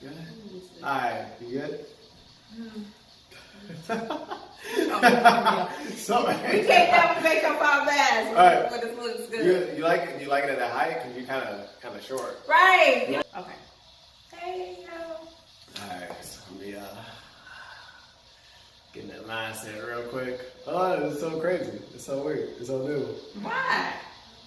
Good. Alright, you good? So, you can't never make up our masks right. when it looks good. You like it? You like it at that height? Because you're kind of short. Right. Yeah. Okay. Hey, yo. Alright, so let me getting that mindset real quick. Oh, it's so crazy. It's so weird. It's so new. Why?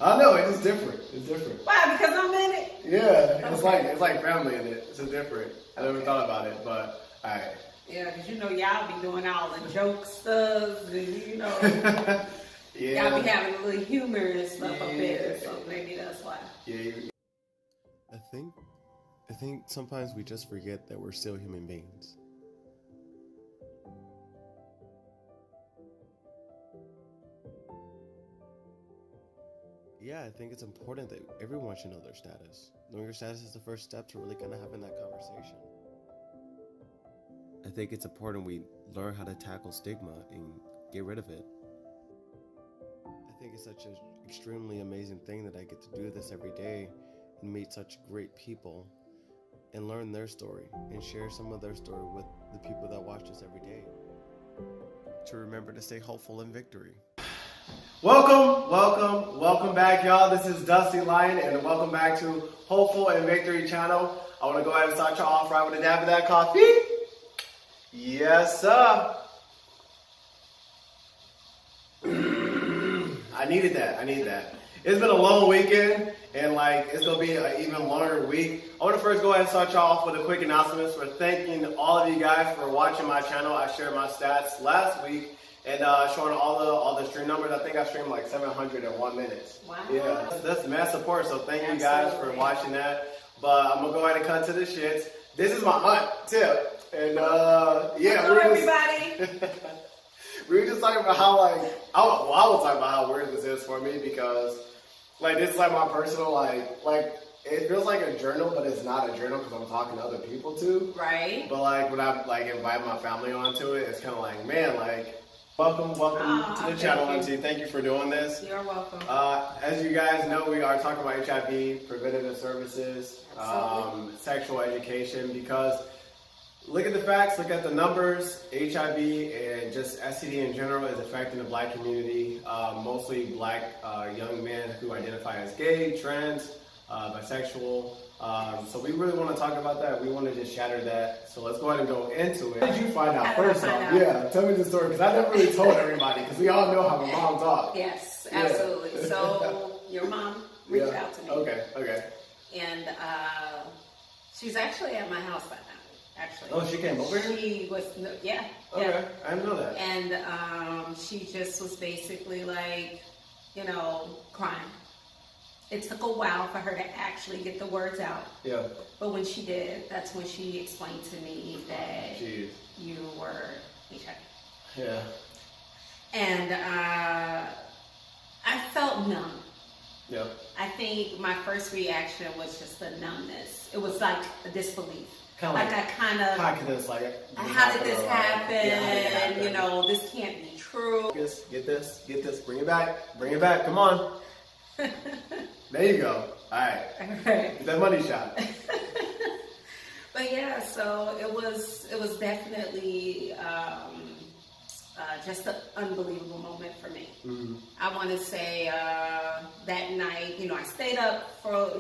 I know it's just different. It's different. Why? Because I'm in it. Yeah, it's like family in it. It's just different. I never thought about it, but alright. Yeah, because you know y'all be doing all the joke stuff, and you know, yeah. y'all be having a little humor and stuff up there, so maybe that's why. Yeah. I think sometimes we just forget that we're still human beings. Yeah, I think it's important that everyone should know their status. Knowing your status is the first step to really kind of having that conversation. I think it's important we learn how to tackle stigma and get rid of it. I think it's such an extremely amazing thing that I get to do this every day and meet such great people and learn their story and share some of their story with the people that watch us every day. To remember to stay hopeful in victory. Welcome back, y'all. This is Dusty Lion, and welcome back to Hopeful and Victory channel. I want to go ahead and start y'all off right with a dab of that coffee. Yes, sir. I needed that. It's been a long weekend, and it's gonna be an even longer week. I want to first go ahead and start y'all off with a quick announcement for thanking all of you guys for watching my channel. I shared my stats last week and showing all the stream numbers. I think I streamed like 701 minutes. Wow. Yeah, that's mass support. So thank you guys for watching that. But I'm gonna go ahead and cut to the shits. This is my aunt Tip. And yeah, hello, everybody. We were just talking about how I was talking about how weird this is for me because this is my personal it feels like a journal, but it's not a journal because I'm talking to other people too. Right. But when I invite my family onto it, it's kind of man, welcome to the channel, Auntie. Thank you for doing this. You're welcome. As you guys know, we are talking about HIV, preventative services, sexual education, because look at the facts, look at the numbers. HIV and just STD in general is affecting the black community, mostly black young men who identify as gay, trans, bisexual. So we really want to talk about that. We want to just shatter that. So let's go ahead and go into it. How did you find out first? Yeah, tell me the story because I never really told everybody because we all know how my mom talks. Yes, absolutely. Yeah. So your mom reached out to me. Okay. And she's actually at my house right now. Actually. Oh, she came over here? She was, yeah. Okay, yeah. I didn't know that. And she just was basically crying. It took a while for her to actually get the words out. Yeah. But when she did, that's when she explained to me that you were HIV. Yeah. And I felt numb. Yeah. I think my first reaction was just the numbness. It was like a disbelief. How did this happen? Yeah, this can't be true. Get this, bring it back, come on. There you go. All right. Get that money shot. But yeah, so it was definitely just an unbelievable moment for me. Mm-hmm. I want to say that night, I stayed up for,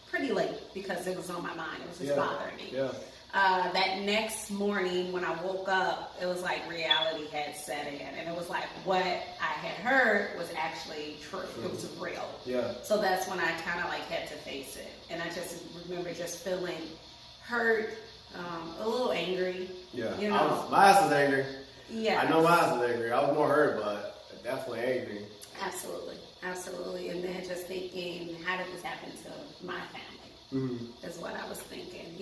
pretty late because it was on my mind. It was just bothering me. Yeah. That next morning when I woke up, it was like reality had set in. And it was like what I had heard was actually true. It was real. Yeah. So that's when I kind of had to face it. And I just remember just feeling hurt, a little angry. Yeah. My ass was angry. Yeah. I know my ass was angry. I was more hurt, but definitely angry. Absolutely. And then just thinking, how did this happen to my family? Mm-hmm. Is what I was thinking.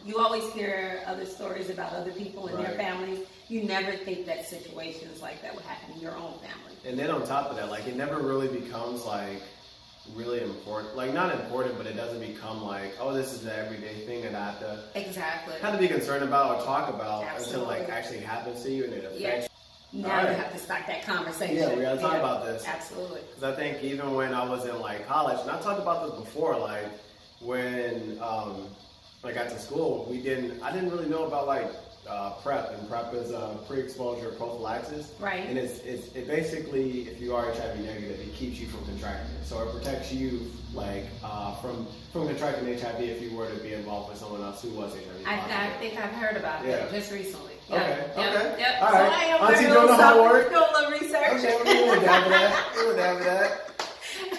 You always hear other stories about other people and their families. You never think that situations like that would happen in your own family. And then on top of that, it never really becomes really important. Not important, but it doesn't become this is the everyday thing that I have to kind of be concerned about or talk about until it actually happens to you and it affects you. Now we have to start that conversation. Yeah, we gotta talk about this. Absolutely. Because I think even when I was in college, and I talked about this before, when when I got to school, I didn't really know about like PrEP, and PrEP is pre-exposure prophylaxis. Right. And it basically, if you are HIV negative, it keeps you from contracting it. So it protects you like from contracting HIV if you were to be involved with someone else who was HIV positive. I think I've heard about it just recently. Okay. Yep. All So right. I am Auntie doing don't know how to work. doing a little research. Okay, we'll dab that.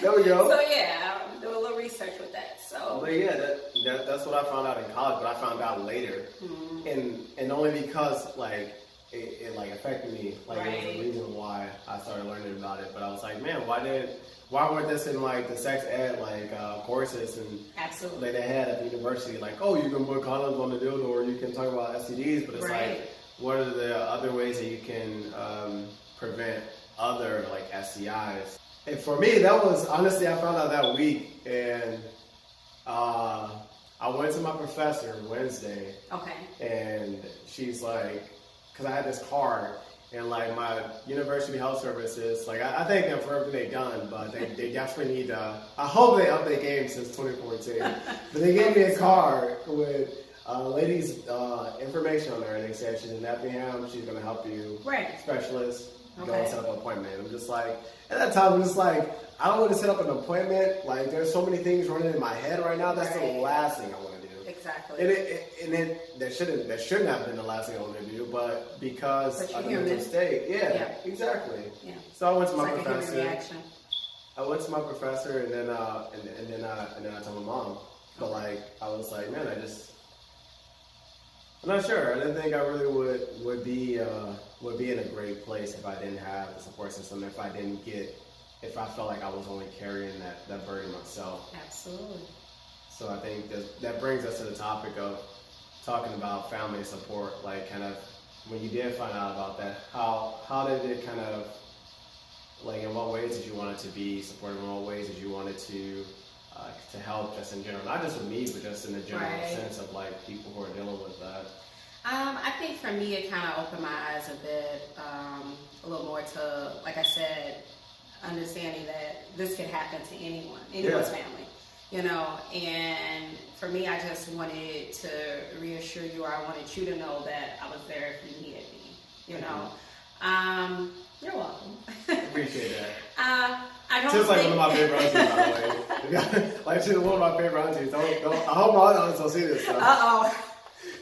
There we go. So yeah, I'm doing a little research with that. So. But yeah, that's what I found out in college, but I found out later, and only because like it like affected me, like it was the reason why I started learning about it. But I was like, man, why weren't this in like the sex ed like courses and Absolutely. like they had at the university, like, oh, you can put condoms on the dildo or you can talk about STDs, but it's like, what are the other ways that you can prevent other like STIs? And for me, that was honestly, I found out that week, and I went to my professor Wednesday. Okay. And she's like, because I had this card, and like my university health services, like I thank them for everything they've done, but they definitely need to, I hope they up their game since 2014. But they gave me a card with a lady's information on there, and they said she's in Effingham, she's going to help you, specialist, go and set up an appointment. I'm just like, at that time, I'm just like, I don't want to set up an appointment. Like, there's so many things running in my head right now. That's the last thing I want to do. Exactly. And that shouldn't have been the last thing I wanted to do, but because of the mental state, exactly. Yeah. So I went to my professor. I went to my professor, and then I told my mom. But like, I was like, man, I'm not sure. I didn't think I really would be in a great place if I didn't have the support system. If I felt like I was only carrying that burden myself. Absolutely. So I think that brings us to the topic of talking about family support. Like, kind of when you did find out about that, how did it kind of, like, in what ways did you want it to be supported? In what ways did you want it to help, just in general, not just with me, but just in the general sense of like people who are dealing with that? I think for me, it kind of opened my eyes a bit, a little more to, like I said, understanding that this could happen to anyone's family, you know. And for me, I just wanted to reassure you, or I wanted you to know that I was there if you needed me, you know. You're welcome. Appreciate that. I don't Just like one of my favorite aunties, by the way. Like, she's one of my favorite aunties. I hope my aunts don't see this stuff.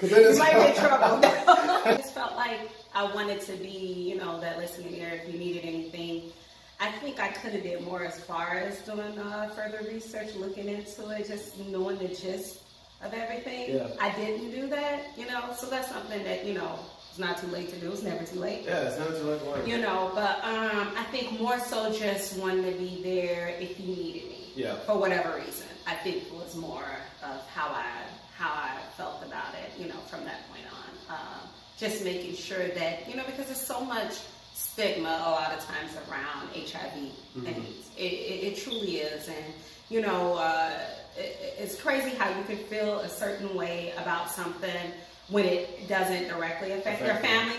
You might be in trouble. I just felt like I wanted to be, you know, that listening ear if you needed anything. I think I could have did more as far as doing further research, looking into it, just knowing the gist of everything. Yeah. I didn't do that, you know, so that's something that, you know, it's not too late to do. It's never too late. Yeah, it's never too late to learn. You know, but I think more so just wanting to be there if you needed me. Yeah. For whatever reason. I think it was more of how I felt about it, you know, from that point on. Just making sure that, you know, because there's so much stigma a lot of times around HIV and AIDS. It truly is. And, you know, it's crazy how you can feel a certain way about something when it doesn't directly affect your family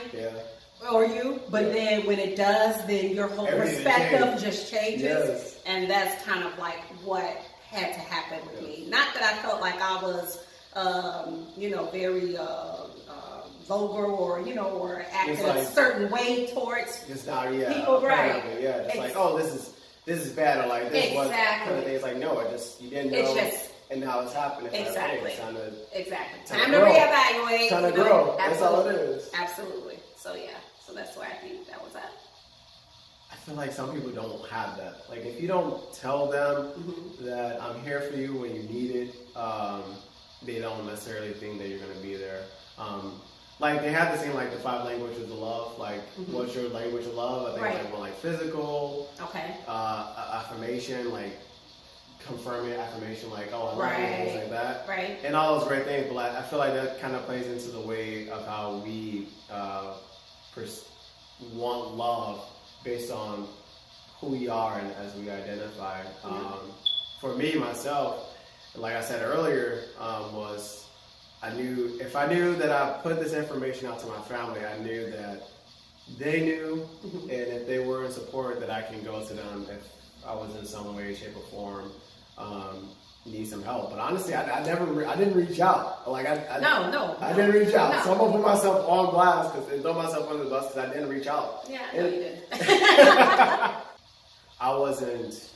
or you, but then when it does, then your whole perspective just changes. Yes. And that's kind of like what had to happen with me. Not that I felt like I was, you know, very vulgar or, you know, or acting like a certain way towards people, right? Yeah, it's like, oh, this is bad, or like this was kind of thing. It's like, no, you didn't know, and now it's happening. It's exactly. Like, Time to reevaluate. Time to grow. That's all it is. Absolutely. So yeah, so that's why I think that was that. I feel like some people don't have that. Like, if you don't tell them that I'm here for you when you need it, they don't necessarily think that you're going to be there. Like, they have this thing, like, the 5 languages of love. Like, what's your language of love? I think like one, like, physical, affirmation, like, confirming affirmation, like, oh, I love you, things like that. Right. And all those great things. But like, I feel like that kind of plays into the way of how we want love based on who we are and as we identify. For me, myself, like I said earlier, was if I knew that I put this information out to my family, I knew that they knew, and if they were in support, that I can go to them if I was in some way, shape, or form need some help. But honestly, I didn't reach out. Like I didn't reach out. No. So I'm gonna put myself on blast and throw myself under the bus because I didn't reach out. Yeah, I know you did. I wasn't.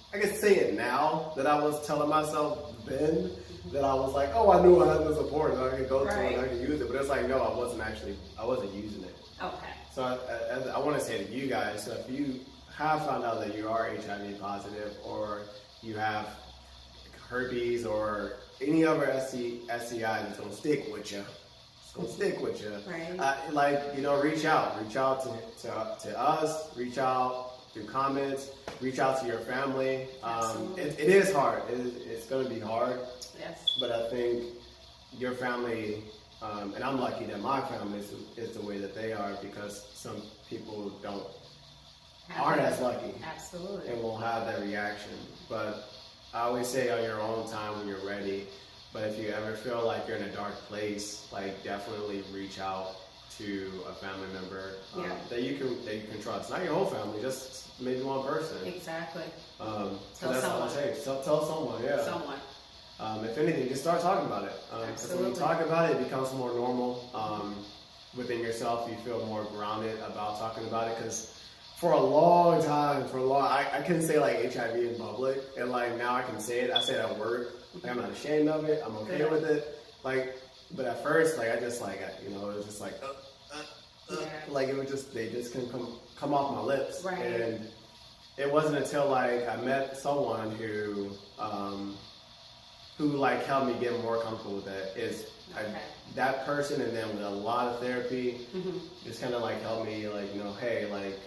I can say it now that I was telling myself then that I was like, oh, I knew I had the support and I could go to it and I could use it. But it's like, no, I wasn't using it. Okay. So I want to say to you guys, so if you have found out that you are HIV positive or you have herpes or any other STI that's going to stick with you, Right. Reach out to us, reach out through comments, reach out to your family. It is hard. It's going to be hard. Yes. But I think your family, and I'm lucky that my family is the way that they are because some people aren't as lucky. Absolutely. And won't have that reaction. But I always say on your own time when you're ready. But if you ever feel like you're in a dark place, like definitely reach out to a family member that you can trust. Not your whole family, just maybe one person. Exactly. Tell someone. Tell someone. Yeah. Someone. If anything, just start talking about it. Because when you talk about it, it becomes more normal within yourself. You feel more grounded about talking about it. Because for a long time, I couldn't say like HIV in public, and like now I can say it. I say it at work. Like, I'm not ashamed of it. I'm okay with it. Like, but at first, like I just like it was just like, like it would just they just couldn't come off my lips. Right. And it wasn't until like I met someone who like helped me get more comfortable with it. That person, and then with a lot of therapy, just kind of like helped me like hey, like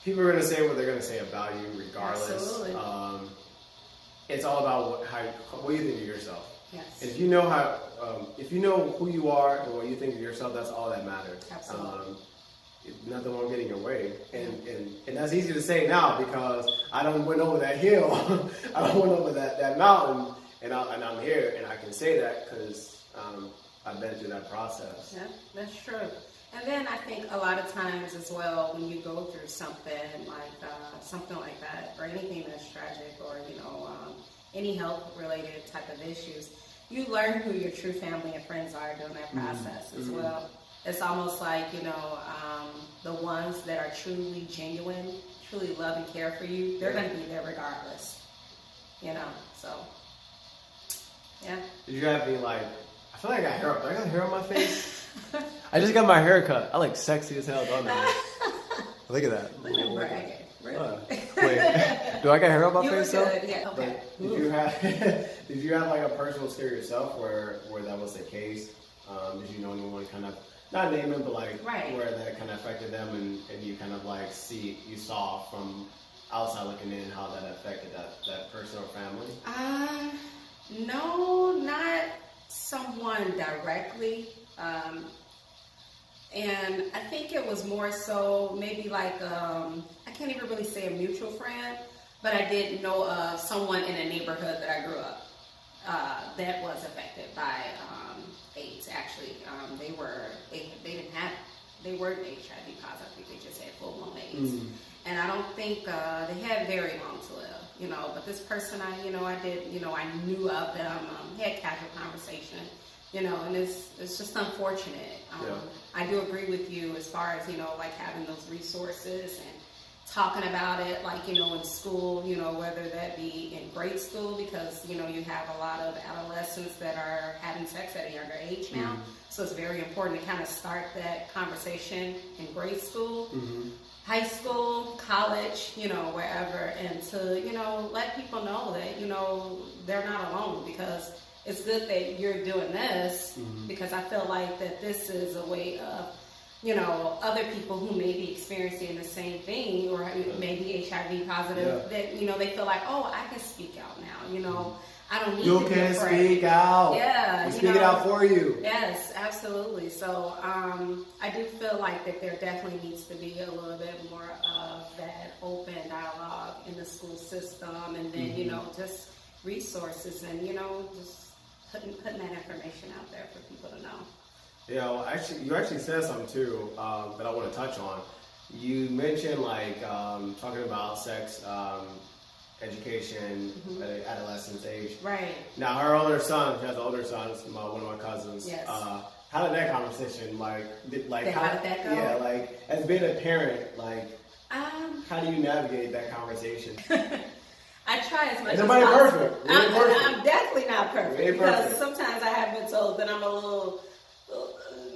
people are gonna say what they're gonna say about you regardless. Absolutely. It's all about what you think of yourself. Yes. If you know if you know who you are and what you think of yourself, that's all that matters. Absolutely. Nothing won't get in your way, and that's easy to say now because I done went over that hill, I done went over that mountain, and I'm here, and I can say that because I've been through that process. Yeah, that's true. And then I think a lot of times as well, when you go through something like that, or anything that's tragic, or any health-related type of issues, you learn who your true family and friends are during that process as well. It's almost like the ones that are truly genuine, truly love and care for you, they're going to be there regardless. So yeah. Did you have any like? I feel like I got hair. Do I got hair on my face? I just got my hair cut. I look sexy as hell, don't I? Look at that. Look at bragging. Really? Wait, do I got hair on my face though? Yeah. Okay. Did you have like a personal scare yourself where that was the case? Did you know anyone kind of not name it, but like where that kind of affected them, and you kind of like you saw from outside looking in how that affected that person or family? No, not someone directly. And I think it was more so maybe like, I can't even really say a mutual friend, but I did know of someone in a neighborhood that I grew up that was affected by AIDS. Actually, they weren't HIV positive. I think they just had full-blown AIDS. And I don't think they had very long to live, but this person I knew of them, had casual conversation, and it's just unfortunate. I do agree with you as far as, like having those resources and talking about it, like, in school, whether that be in grade school, because, you have a lot of adolescents that are having sex at a younger age now. So it's very important to kind of start that conversation in grade school, high school, college, wherever, and to, let people know that, they're not alone, because it's good that you're doing this, because I feel like that this is a way of, other people who may be experiencing the same thing, or maybe HIV positive, that, they feel like, oh, I can speak out now, I don't need to be afraid. You can speak out. Yeah. We speak it out for you. Yes, absolutely. So I do feel like that there definitely needs to be a little bit more of that open dialogue in the school system, and then, just resources and, just putting that information out there for people to know. Yeah, well, you actually said something too that I want to touch on. you mentioned like talking about sex education at adolescence age. Right. Now her older son, she has an older son, it's one of my cousins. Yes. How did that conversation how did that go? Yeah, like as being a parent, like how do you navigate that conversation? I try as much as nobody possible. perfect. Perfect. I'm definitely not perfect because perfect. sometimes I have been told that I'm a little,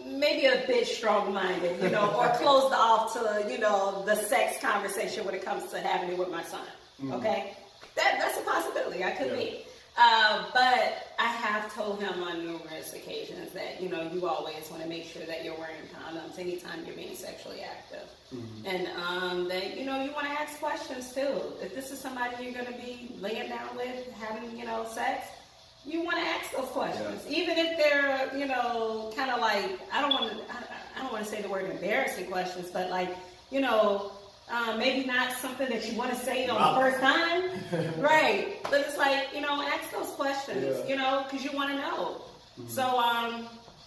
maybe a bit strong-minded, or closed off to, the sex conversation when it comes to having it with my son. Okay, that's a possibility. I could be. But I have told him on numerous occasions that, you always want to make sure that you're wearing condoms anytime you're being sexually active. And that, you want to ask questions too. If this is somebody you're going to be laying down with, having, sex, you want to ask those questions. Yeah. Even if they're, kind of like, I don't want to say the word embarrassing questions, but like, maybe not something that you want to say on the first time, right? But it's like, ask those questions, because you want to know. So,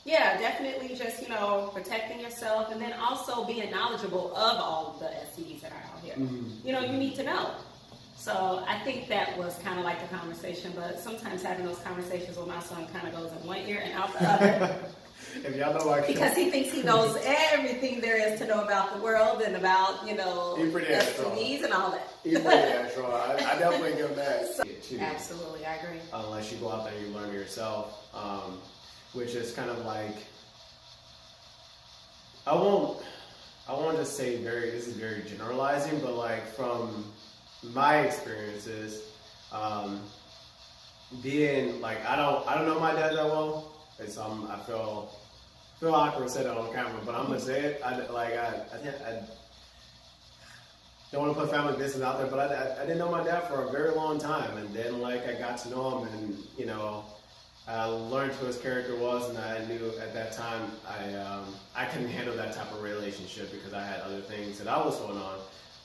definitely just, protecting yourself and then also being knowledgeable of all the STDs that are out here. You need to know. So I think that was kind of like the conversation, but sometimes having those conversations with my son kind of goes in one ear and out the other. If y'all know, because he thinks he knows everything there is to know about the world and about, STDs and all that. He's pretty natural. I definitely give him that. So, absolutely, I agree. Unless you go out there and you learn yourself, which is kind of like, I won't just say this is very generalizing, but like from my experiences, being like, I don't know my dad that well, and so I feel awkward saying it on camera, but I'm gonna say it. I don't want to put family business out there, but I didn't know my dad for a very long time, and then like I got to know him, and I learned who his character was, and I knew at that time I couldn't handle that type of relationship because I had other things that I was going on.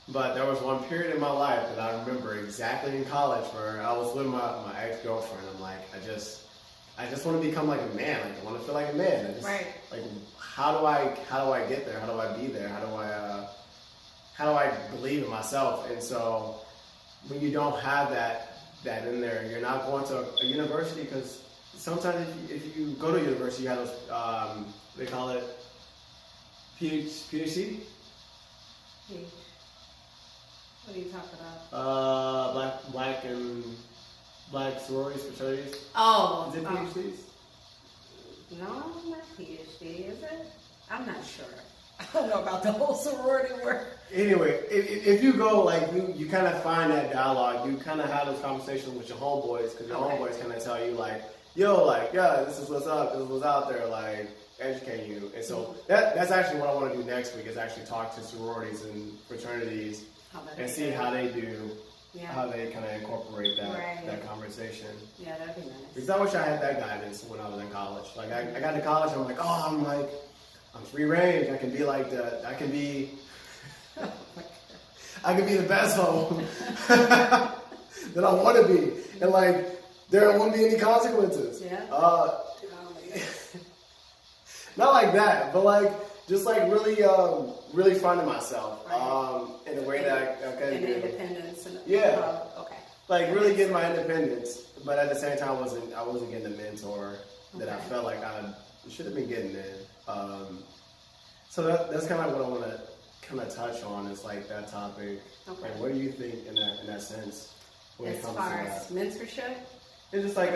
But there was one period in my life that I remember exactly in college where I was with my ex-girlfriend. I'm like, I just want to become like a man. Like I want to feel like a man. Right. Like how do I get there? How do I be there? How do I believe in myself? And so when you don't have that in there, you're not going to a university, because sometimes if you go to university, you have those they call it PhD. What are you talking about? Black sororities, fraternities. Oh. Is it PhDs? No, not PhD, is it? I'm not sure. I don't know about the whole sorority work. Anyway, if you go, like, you kind of find that dialogue, you kind of have those conversations with your homeboys, because your homeboys kind of tell you, like, yo, like, yeah, this is what's up, this is what's out there, like, educate you. And so that's actually what I want to do next week, is actually talk to sororities and fraternities and see how they do, how they kind of incorporate that conversation. Yeah, that'd be nice. Because I wish I had that guidance when I was in college. Like, I got to college, I'm like, I'm free range. I can be like I can be the best home that I want to be. And like, there won't be any consequences. Yeah. Not like that, but like, just like really finding myself in a way that I can do. Independence. Okay. Like really getting my independence, but at the same time, I wasn't getting the mentor that I felt like I should have been getting in. So that's kind of what I want to kind of touch on, is like that topic. Okay. Like, what do you think in that sense when it comes to that? As far as mentorship? It's just like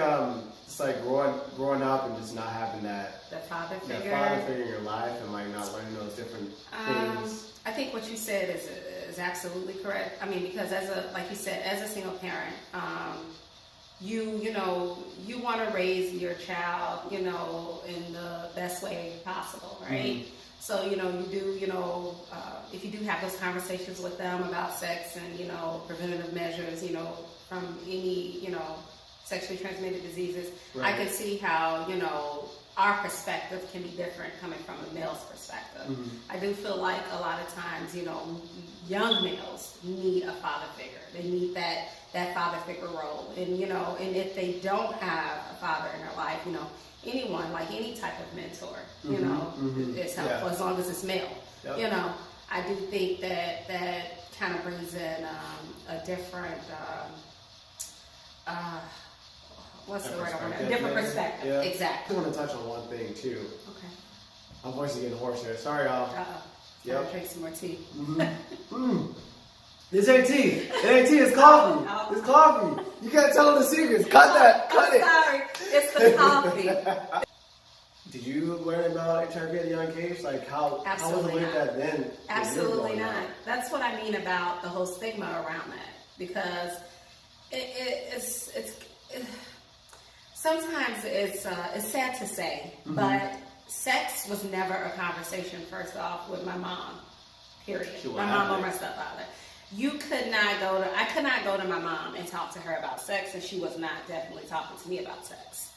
growing up and just not having that father figure. That father figure in your life, and like not learning those different things. I think what you said is absolutely correct. I mean, because like you said, as a single parent, you want to raise your child, in the best way possible, right? Mm-hmm. So, you do, if you do have those conversations with them about sex and, preventative measures, from any, sexually transmitted diseases, right. I can see how, our perspective can be different coming from a male's perspective. Mm-hmm. I do feel like a lot of times, young males need a father figure. They need that father figure role. And, and if they don't have a father in their life, anyone, like any type of mentor, is helpful as long as it's male. Yep. I do think that kind of brings in a different, what's the word I want? A different perspective. Yeah. Exactly. I want to touch on one thing too. Okay. My voice is getting hoarse here. Sorry, y'all. Yep. Drink some more tea. This ain't tea. It ain't tea. It's coffee. It's coffee. You can't tell them the secrets. Cut that. Cut it. Sorry. It's the coffee. Did you learn about HIV at a young age? Like how was it like that then? Absolutely not. That's what I mean about the whole stigma around that, because it's sometimes it's sad to say, but sex was never a conversation. First off, with my mom. Period. My mom or my stepfather. I could not go to my mom and talk to her about sex, and she was not definitely talking to me about sex.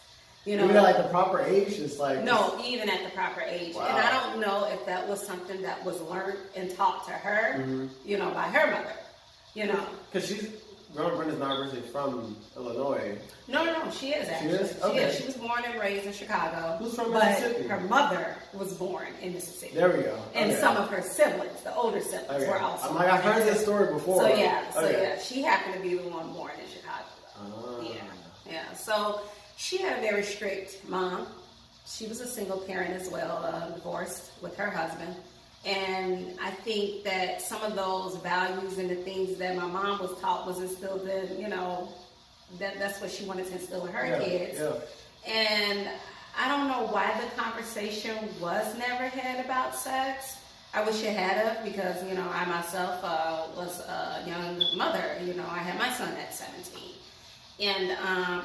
You know, even at like the proper age, it's like even at the proper age. Wow. And I don't know if that was something that was learned and taught to her, you know, by her mother. You know, because Brenda's not originally from Illinois. No, she is actually. She is? Okay. She was born and raised in Chicago. Who's from but Mississippi? Her mother was born in Mississippi. There we go. And some of her siblings, the older siblings, were also. I'm like, I've heard this story before. So yeah, she happened to be the one born in Chicago. Yeah. So she had a very strict mom. She was a single parent as well, divorced with her husband. And I think that some of those values and the things that my mom was taught was instilled in, you know, that's what she wanted to instill in her kids. Yeah. And I don't know why the conversation was never had about sex. I wish it had of, because, you know, I myself was a young mother. You know, I had my son at 17. And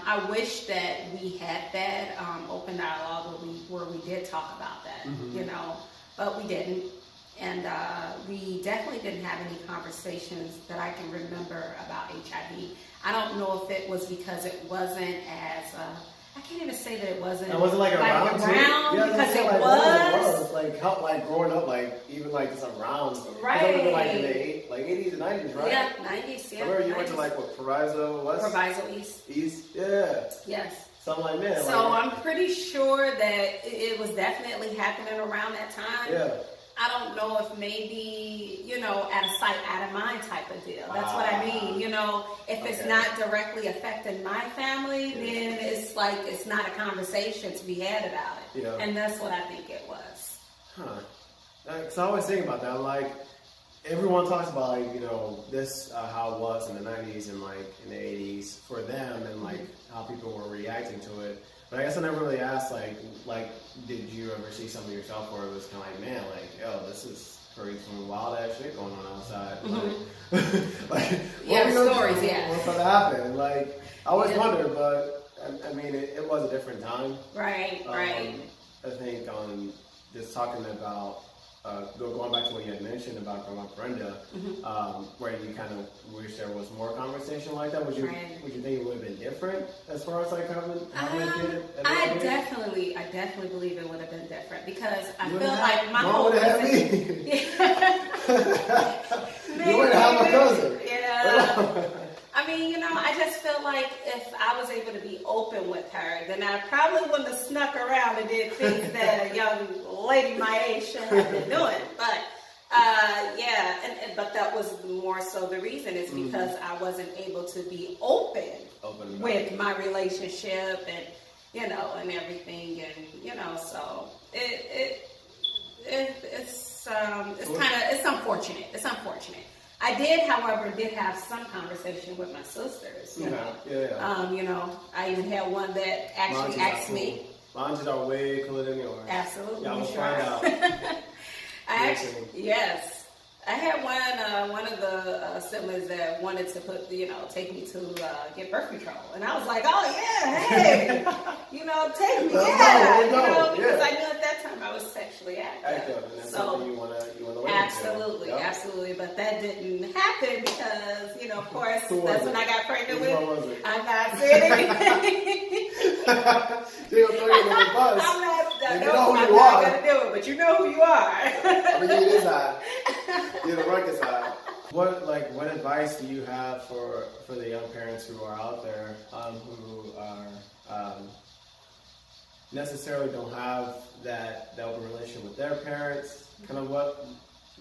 I wish that we had that open dialogue where we did talk about that, you know, but we didn't. And we definitely didn't have any conversations that I can remember about HIV. I don't know if it was because it wasn't as, I can't even say that it wasn't. It wasn't like around because it like, was. Like, how, like growing up, like even like just around. Right. Like in the 80s and 90s, right? Yeah, 90s, yeah. I remember you went to like what, Proviso West? Proviso East. East, yeah. Yes. Something like that. So I'm pretty sure that it was definitely happening around that time. Yeah. I don't know if maybe, you know, out of sight, out of mind type of deal. That's what I mean. You know, if it's not directly affecting my family, then it's like it's not a conversation to be had about it. Yeah. And that's what I think it was. Because I always think about that. Like, everyone talks about, like, you know, this, how it was in the 90s and, like, in the 80s for them and, like, how people were reacting to it. But I guess I never really asked, like, did you ever see something yourself where it was kind of like, man, like, yo, this is crazy, some wild ass shit going on outside. Stories, what's going to happen? Like, I always wondered, but I mean, it was a different time. Right. I think just talking about going back to what you had mentioned about Brenda, where you kind of wish there was more conversation like that. Would you think it would have been different as far as like having a kid? I definitely believe it would have been different, because I feel like my whole you wouldn't have my cousin. Yeah. I mean, you know, I just feel like if I was able to be open with her, then I probably wouldn't have snuck around and did things that a young lady my age should have been doing. But, but that was more so the reason is because I wasn't able to be open with my relationship and, you know, and everything. And, you know, so it's unfortunate. It's unfortunate. I did, however, have some conversation with my sisters. You know, you know, I even had one that actually asked me. Mine's are way cooler than yours. Absolutely, yeah, we'll find out. Yes. I had one of the siblings that wanted to take me to get birth control, and I was like, oh yeah, hey, you know, take me, because I knew at that time I was sexually active. And that's something you want to absolutely, but that didn't happen because, you know, of course, that's when I got pregnant with. I'm not saying anything. They'll throw you under the bus. I'm not gonna do it, but you know who you are. I mean, it is hot. You're the ruckus side. What advice do you have for the young parents who are out there who are necessarily don't have that open relationship with their parents? Kind of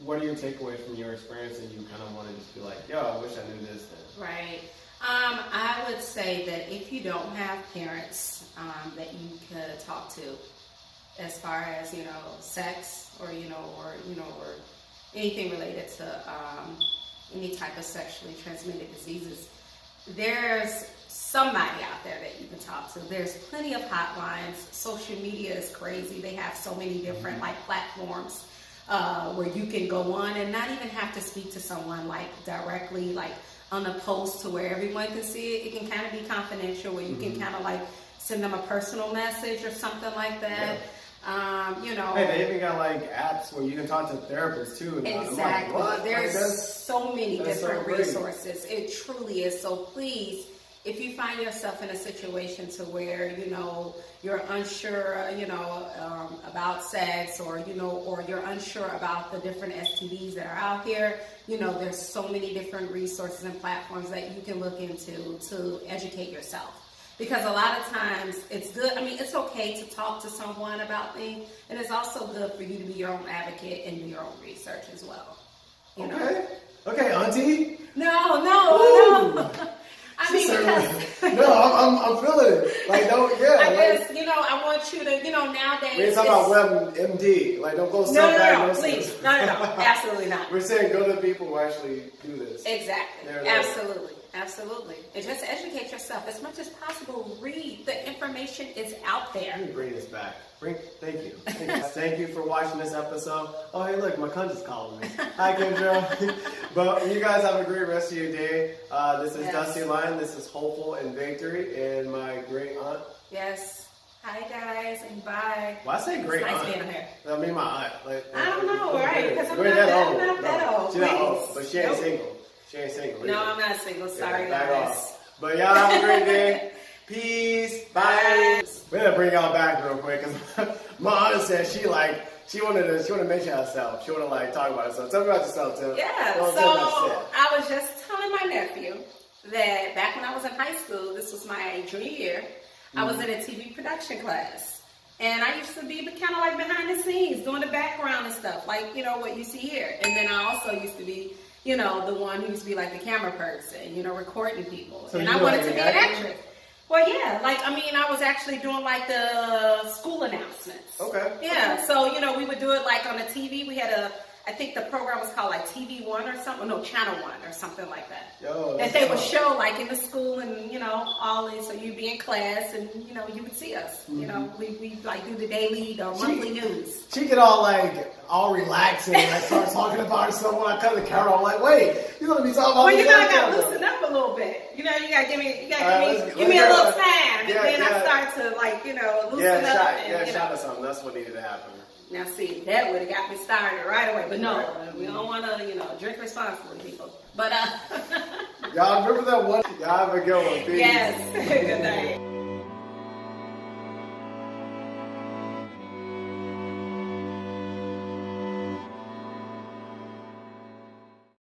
what are your takeaways from your experience, and you kind of want to just be like, yo, I wish I knew this then? Right. I would say that if you don't have parents that you could talk to, as far as sex or anything related to any type of sexually transmitted diseases, there's somebody out there that you can talk to. There's plenty of hotlines. Social media is crazy. They have so many different platforms where you can go on and not even have to speak to someone directly, on a post to where everyone can see it. It can kind of be confidential, where you can kind of send them a personal message or something like that. Yeah. Hey, they even got apps where you can talk to therapists too. Exactly. What? There's so many different resources. It truly is. So please, if you find yourself in a situation to where you're unsure, about sex, or you're unsure about the different STDs that are out here, there's so many different resources and platforms that you can look into to educate yourself. Because a lot of times it's good. I mean, it's okay to talk to someone about things, and it's also good for you to be your own advocate and do your own research as well. Okay, Auntie. No. I mean, because no, I'm feeling it. I want you to, nowadays. We're talking about WebMD. Don't go self-diagnose. No, please. No, absolutely not. We're saying go to people who actually do this. Exactly. Absolutely. And just educate yourself as much as possible. Read. The information is out there. Let me bring this back. Thank you. Thank you for watching this episode. Oh, hey, look, my cousin's calling me. Hi, Kendra. But you guys have a great rest of your day. This is Dusty Lion. This is Hopeful and Victory, and my great aunt. Yes. Hi, guys, and bye. Well, I say great aunt. Nice being here. I mean, my aunt. I don't know, right? Because I'm not that old. She's not old, but she ain't single. She ain't single. No, I'm not single. Sorry, guys. But y'all have a great day. Peace. Bye. We're gonna bring y'all back real quick because my aunt said she wanted to mention herself. She wanted to talk about herself. Tell me about yourself, Tim. Yeah. So I was just telling my nephew that back when I was in high school, this was my junior year, I was in a TV production class. And I used to be kind of behind the scenes, doing the background and stuff, what you see here. And then I also used to be, the one who used to be the camera person, recording people. So and I wanted to be an actress. Well, yeah, I was actually doing the school announcements. Okay. Yeah, so, we would do it on the TV. We had I think the program was called TV One or something. No, Channel One or something like that. Yo, that they would show in the school and, all this. So you'd be in class and, you would see us. Mm-hmm. We do the daily or monthly news. She get all relaxing and start talking about herself when I cut the camera. I'm wait, you gonna be talking about well, you gotta loosen up a little bit. You gotta give me a little time, and then I start to loosen up. Shout out something. That's what needed to happen. Now, see, that would have got me started right away. But no, we don't want to, drink responsibly, people. But y'all remember that one? Y'all have a good one. Peace. Yes. Good night.